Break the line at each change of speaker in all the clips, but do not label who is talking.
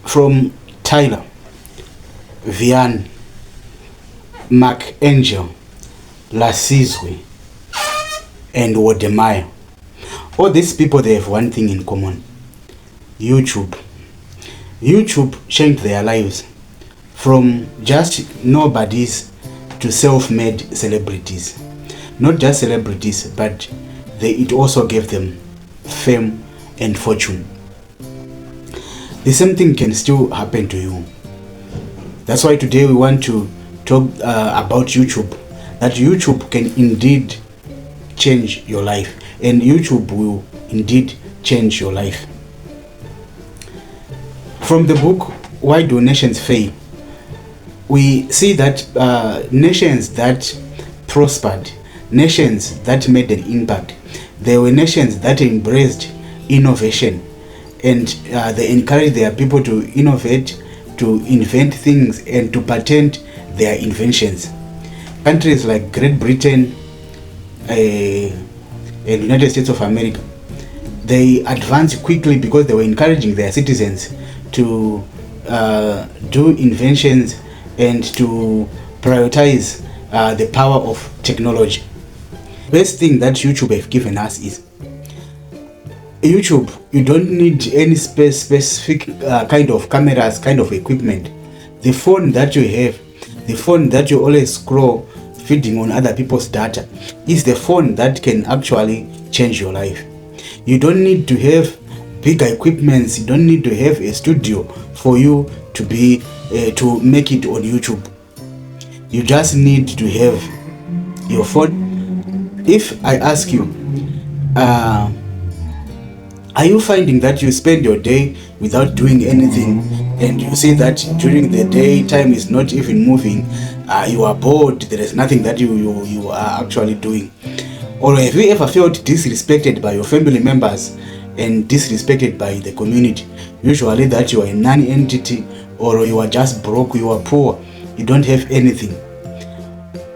from Tyler, Vian, Mark Angel, Lasizwe, and Wodemaya. All these people, they have one thing in common: YouTube. YouTube changed their lives from just nobodies to self-made celebrities. Not just celebrities, but it also gave them fame and fortune. The same thing can still happen to you. That's why today we want to talk about YouTube. That YouTube can indeed change your life, and YouTube will indeed change your life. From the book Why Do Nations Fail, we see that nations that prospered, nations that made an impact, they were nations that embraced innovation, and they encouraged their people to innovate, to invent things, and to patent their inventions. Countries like Great Britain and United States of America, they advanced quickly because they were encouraging their citizens to do inventions and to prioritize the power of technology. Best thing that YouTube have given us is YouTube. You don't need any specific kind of cameras, kind of equipment. The phone that you have, the phone that you always scroll feeding on other people's data, is the phone that can actually change your life. You don't need to have big equipments. You don't need to have a studio for you to be to make it on YouTube. You just need to have your phone. If I ask you, are you finding that you spend your day without doing anything, and you see that during the day time is not even moving, you are bored, there is nothing that you are actually doing? Or have you ever felt disrespected by your family members and disrespected by the community? Usually that you are a non-entity, or you are just broke, you are poor, you don't have anything,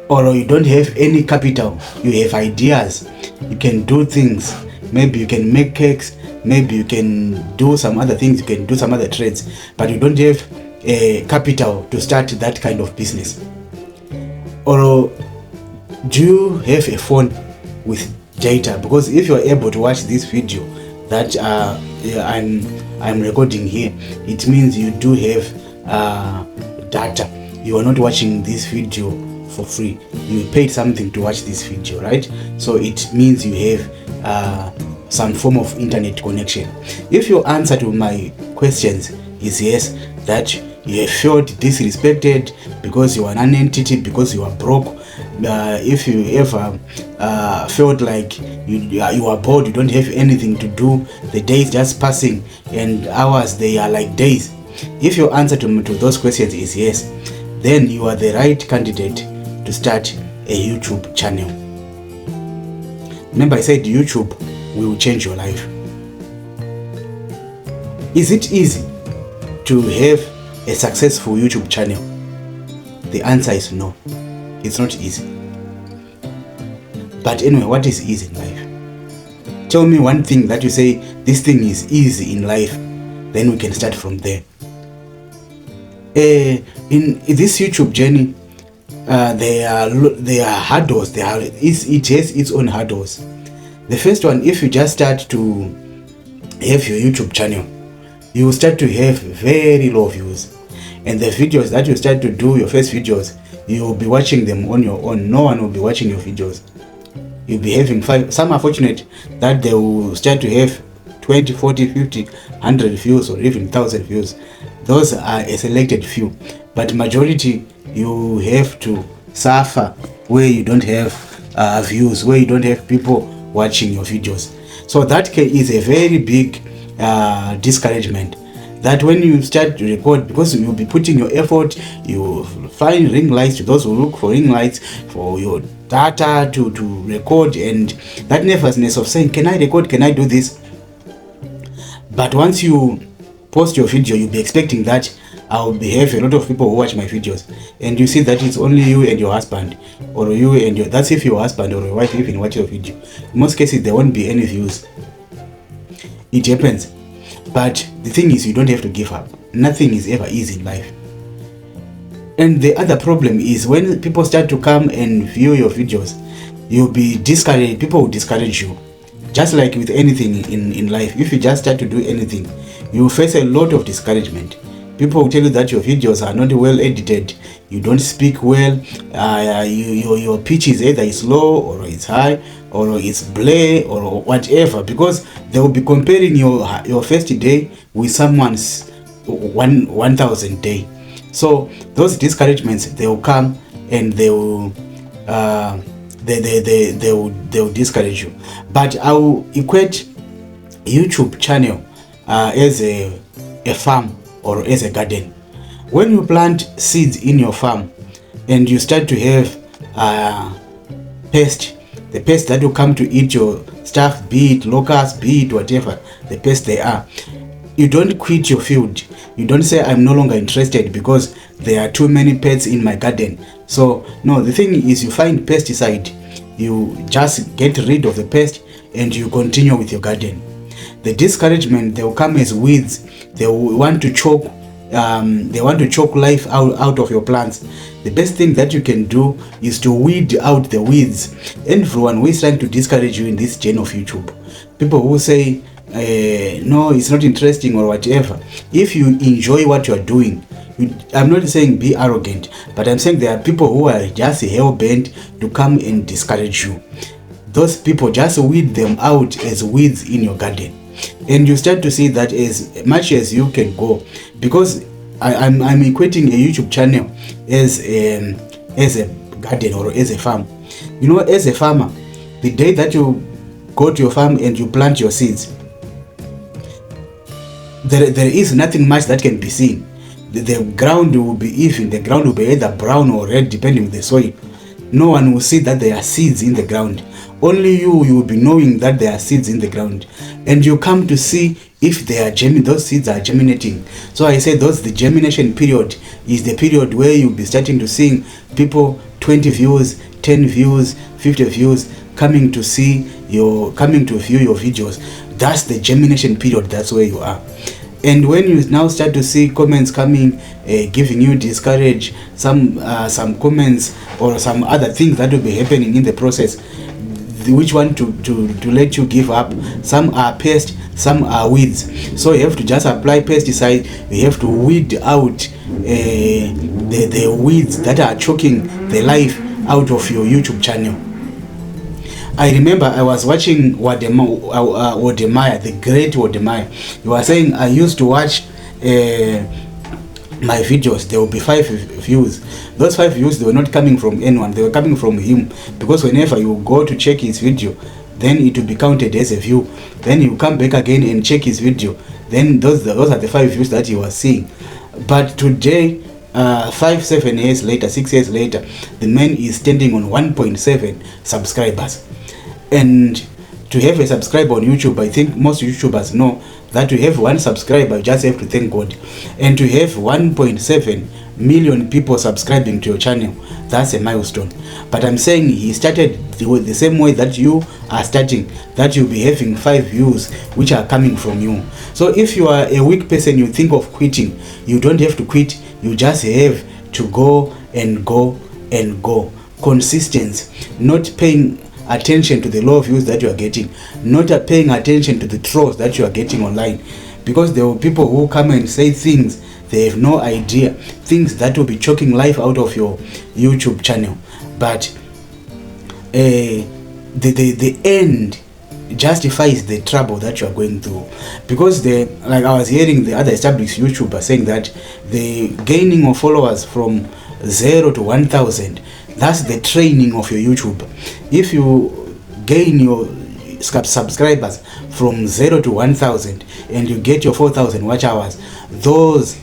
or you don't have any capital. You have ideas, you can do things, maybe you can make cakes, maybe you can do some other things, you can do some other trades, but you don't have a capital to start that kind of business. Or do you have a phone with data? Because if you are able to watch this video that I'm recording here, it means you do have data. You are not watching this video for free. You paid something to watch this video, right? So it means you have some form of internet connection. If your answer to my questions is yes, that you have felt disrespected because you are an entity, because you are broke, if you ever felt like you are bored, you don't have anything to do, the day is just passing and hours, they are like days. If your answer to those questions is yes, then you are the right candidate to start a YouTube channel. Remember, I said YouTube will change your life. Is it easy to have a successful YouTube channel? The answer is no. It's not easy. But anyway, what is easy in life? Tell me one thing that you say, this thing is easy in life, then we can start from there. In this YouTube journey, there are hurdles. It has its own hurdles. The first one, if you just start to have your YouTube channel, you will start to have very low views, and the videos that you start to do, your first videos, you will be watching them on your own. No one will be watching your videos. You'll be having 5. Some are fortunate that they will start to have 20, 40, 50, 100 views, or even 1,000 views. Those are a selected few, but majority you have to suffer where you don't have views, where you don't have people watching your videos. So that is a very big discouragement, that when you start to record, because you'll be putting your effort, you find ring lights, to those who look for ring lights for your data to record, and that nervousness of saying, can I record, can I do this? But once you post your video, you'll be expecting that I'll have a lot of people who watch my videos, and you see that it's only you and your husband, or you and that's if your husband or your wife even watch your video. In most cases there won't be any views. It happens. But the thing is, you don't have to give up. Nothing is ever easy in life. And the other problem is when people start to come and view your videos, you'll be discouraged. People will discourage you. Just like with anything in life, if you just start to do anything, you will face a lot of discouragement. People will tell you that your videos are not well edited, you don't speak well, your pitch is either is low or it's high or it's blur or whatever, because they will be comparing your first day with someone's 1,000 day. So those discouragements, they will come and they will discourage you. But I will equate YouTube channel as a farm or as a garden. When you plant seeds in your farm and you start to have pest, the pests that will come to eat your stuff, be it locusts, be it whatever the pests they are, you don't quit your field. You don't say I'm no longer interested because there are too many pests in my garden. So no, the thing is, you find pesticide, you just get rid of the pest and you continue with your garden. The discouragement, they will come as weeds. They will want to choke life out of your plants. The best thing that you can do is to weed out the weeds. Everyone who is trying to discourage you in this chain of YouTube, people who say no, it's not interesting or whatever. If you enjoy what you are doing, I'm not saying be arrogant, but I'm saying there are people who are just hell-bent to come and discourage you. Those people, just weed them out as weeds in your garden, and you start to see that as much as you can go, because I'm equating a YouTube channel as a garden or as a farm. You know, as a farmer, the day that you go to your farm and you plant your seeds, there is nothing much that can be seen. The ground will be even. The ground will be either brown or red depending on the soil. No one will see that there are seeds in the ground. Only you will be knowing that there are seeds in the ground, and you come to see if they are those seeds are germinating. So I say the germination period is the period where you'll be starting to seeing people 20 views, 10 views, 50 views coming to view your videos. That's the germination period. That's where you are. And when you now start to see comments coming, giving you discourage, some comments or some other things that will be happening in the process, which one to let you give up. Some are pests, some are weeds. So you have to just apply pesticide. You have to weed out the weeds that are choking the life out of your YouTube channel. I remember I was watching Wodemaya, the great Wodemaya. You were saying I used to watch my videos, there will be 5 views. Those 5 views, they were not coming from anyone, they were coming from him, because whenever you go to check his video, then it will be counted as a view. Then you come back again and check his video, then those are the 5 views that he was seeing. But today, 5-7 years later, 6 years later, the man is standing on 1.7 subscribers. And to have a subscriber on YouTube, I think most YouTubers know that to have 1 subscriber, you just have to thank God. And to have 1.7 million people subscribing to your channel, that's a milestone. But I'm saying he started the same way that you are starting, that you'll be having 5 views which are coming from you. So if you are a weak person, you think of quitting, you don't have to quit. You just have to go and go and go. Consistency, not paying attention to the low views that you are getting, not paying attention to the trolls that you are getting online, because there are people who come and say things they have no idea, things that will be choking life out of your YouTube channel. But the end justifies the trouble that you are going through, because like I was hearing the other established YouTuber saying that the gaining of followers from 0 to 1,000, that's the training of your YouTube. If you gain your subscribers from 0 to 1,000 and you get your 4,000 watch hours, those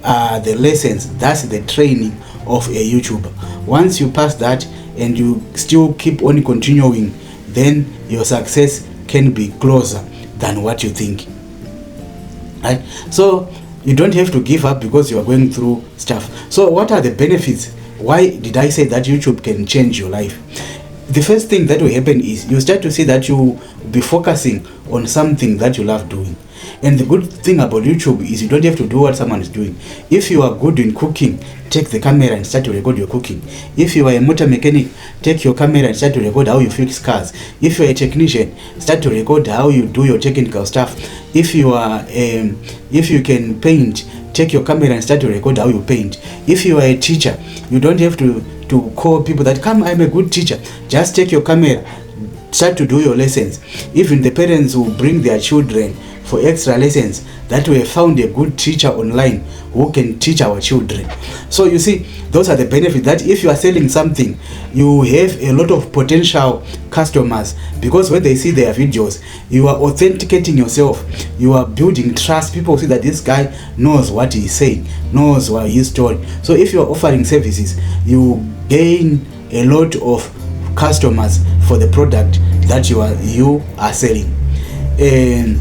are the lessons. That's the training of a YouTuber. Once you pass that and you still keep on continuing, then your success can be closer than what you think. Right? So you don't have to give up because you are going through stuff. So what are the benefits? Why did I say that YouTube can change your life? The first thing that will happen is you start to see that you will be focusing on something that you love doing. And the good thing about YouTube is you don't have to do what someone is doing. If you are good in cooking, take the camera and start to record your cooking. If you are a motor mechanic, take your camera and start to record how you fix cars. If you are a technician, start to record how you do your technical stuff. If you are if you can paint, take your camera and start to record how you paint. If you are a teacher, you don't have to call people that, come, I'm a good teacher. Just take your camera, start to do your lessons. Even the parents who bring their children for extra lessons, that we have found a good teacher online who can teach our children. So you see, those are the benefits, that if you are selling something, you have a lot of potential customers, because when they see their videos, you are authenticating yourself, you are building trust. People see that this guy knows what he's saying, knows what he's told. So if you are offering services, you gain a lot of customers for the product that you are selling. And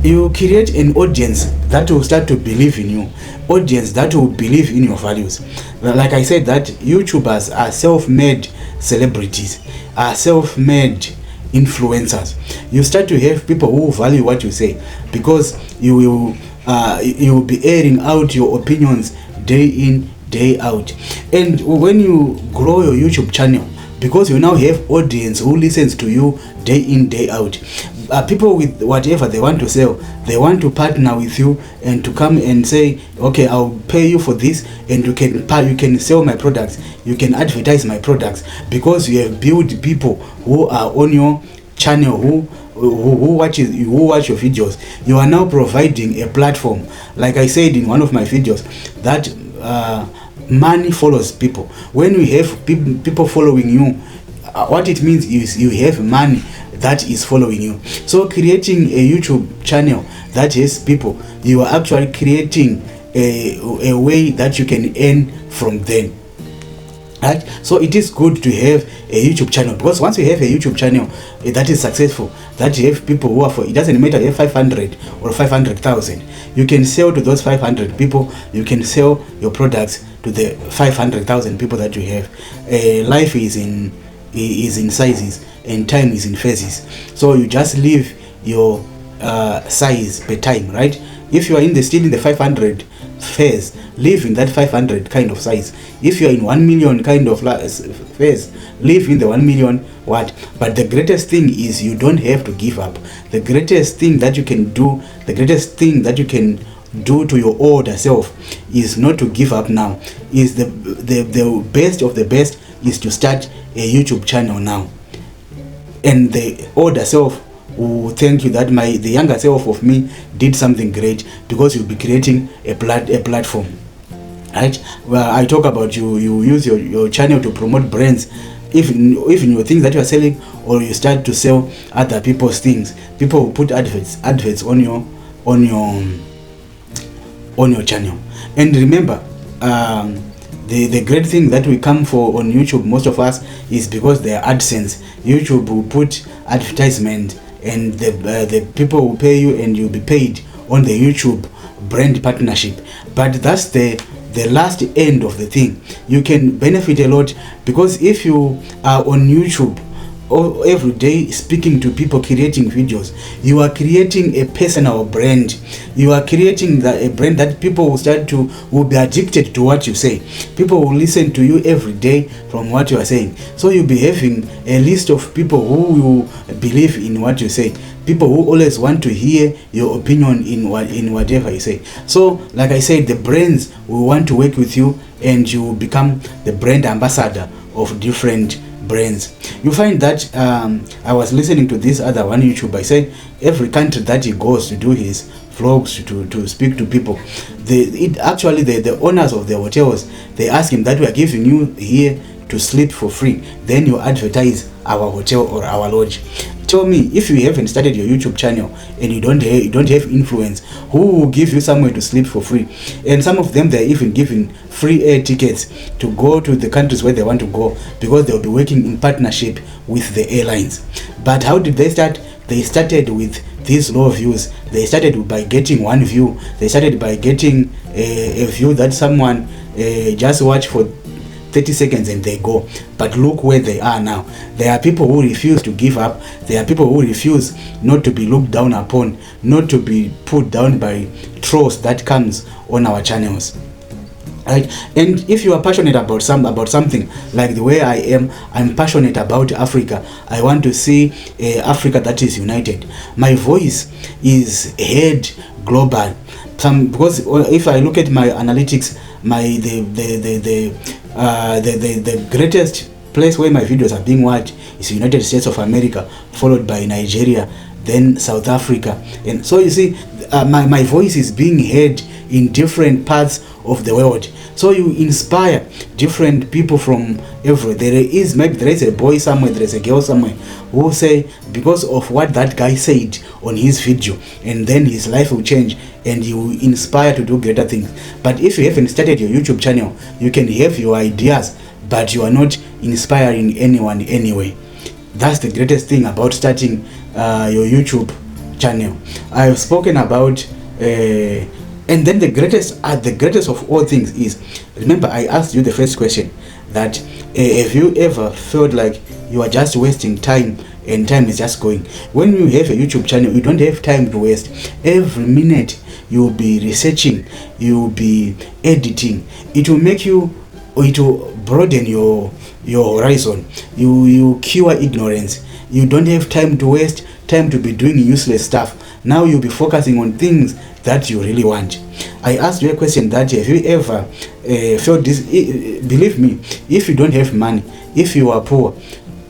you create an audience that will start to believe in you, audience that will believe in your values. Like I said, that YouTubers are self-made celebrities, are self-made influencers. You start to have people who value what you say, because you will be airing out your opinions day in, day out. And when you grow your YouTube channel, because you now have audience who listens to you day in, day out, people with whatever they want to sell, they want to partner with you and to come and say, okay, I'll pay you for this, and you can sell my products, you can advertise my products, because you have built people who are on your channel, who watch your videos. You are now providing a platform. Like I said in one of my videos, that money follows people. When you have people following you, what it means is you have money that is following you. So creating a YouTube channel that has people, you are actually creating a way that you can earn from them. Right? So it is good to have a YouTube channel, because once you have a YouTube channel that is successful, that you have people who are for, it doesn't matter if you have 500 or 500,000, you can sell to those 500 people, you can sell your products to the 500,000 people that you have. Life is in sizes, and time is in phases. So you just live your size per time, right? If you are still in the 500 phase, live in that 500 kind of size. If you are in 1 million kind of phase, live in the 1 million what. But the greatest thing is you don't have to give up. The greatest thing that you can do, the greatest thing that you can do to your older self is not to give up now. Is the best of the best is to start a YouTube channel now. And the older self will thank you that the younger self of me did something great, because you'll be creating a platform. Right? Well, I talk about you use your channel to promote brands, even your things that you are selling, or you start to sell other people's things. People will put adverts on your channel. And remember, the great thing that we come for on YouTube, most of us, is because they are AdSense. YouTube will put advertisement, and the people will pay you, and you'll be paid on the YouTube brand partnership. But that's the last end of the thing. You can benefit a lot, because if you are on YouTube every day speaking to people, creating videos, you are creating a personal brand. You are creating a brand that people will be addicted to what you say. People will listen to you every day from what you are saying. So you'll be having a list of people who will believe in what you say, people who always want to hear your opinion in whatever you say. So like I said, the brands will want to work with you, and you will become the brand ambassador of different brands. You find that I was listening to this other one YouTuber. I said every country that he goes to do his vlogs, to speak to people, the owners of the hotels, they ask him that we are giving you here to sleep for free, then you advertise our hotel or our lodge. Tell me, if you haven't started your YouTube channel and you don't have influence, who will give you somewhere to sleep for free? And some of them, they're even giving free air tickets to go to the countries where they want to go, because they'll be working in partnership with the airlines. But how did they start? They started with these low views. They started by getting one view. They started by getting a view that someone just watched for 30 seconds and they go. But look where they are now. There are people who refuse to give up. There are people who refuse not to be looked down upon, not to be put down by trolls that comes on our channels. Right? And if you are passionate about something like the way I am, I'm passionate about Africa. I want to see Africa that is united. My voice is heard global. Because if I look at my analytics, the greatest place where my videos are being watched is United States of America, followed by Nigeria, then South Africa. And so you see, my voice is being heard in different parts of the world. So you inspire different people from everywhere. There is a boy somewhere, there is a girl somewhere who say, because of what that guy said on his video, and then his life will change and you will inspire to do greater things. But if you haven't started your YouTube channel, you can have your ideas, but you are not inspiring anyone anyway. That's the greatest thing about starting your YouTube channel. I've spoken about and then the greatest of all things is, remember I asked you the first question, that have you ever felt like you are just wasting time and time is just going? When you have a YouTube channel, you don't have time to waste. Every minute you will be researching, you will be editing. It will make you, or it will broaden your horizon. You cure ignorance. You don't have time to waste, time to be doing useless stuff. Now you'll be focusing on things that you really want. I asked you a question that, have you ever felt this? Believe me, if you don't have money, if you are poor,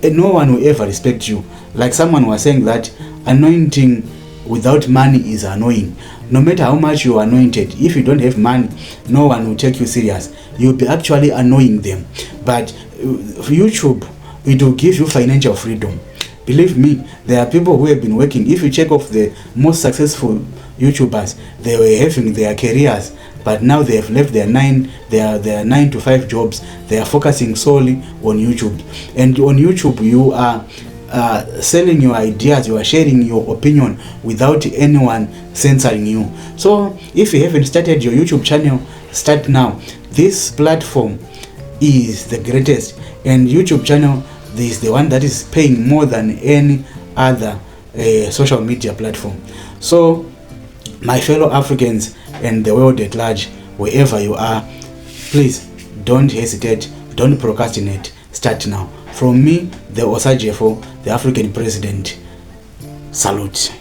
no one will ever respect you. Like someone was saying that anointing without money is annoying. No matter how much you are anointed, if you don't have money, no one will take you serious. You'll be actually annoying them. But YouTube, it will give you financial freedom. Believe me, there are people who have been working. If you check off the most successful YouTubers, they were having their careers, but now they have left their 9 to 5 jobs. They are focusing solely on YouTube. And on YouTube, you are selling your ideas, you are sharing your opinion without anyone censoring you. So if you haven't started your YouTube channel, start now. This platform is the greatest, and YouTube channel is the one that is paying more than any other social media platform. So my fellow Africans and the world at large, wherever you are, please don't hesitate, don't procrastinate, start now. From me, the Osajefo, the African president, salute.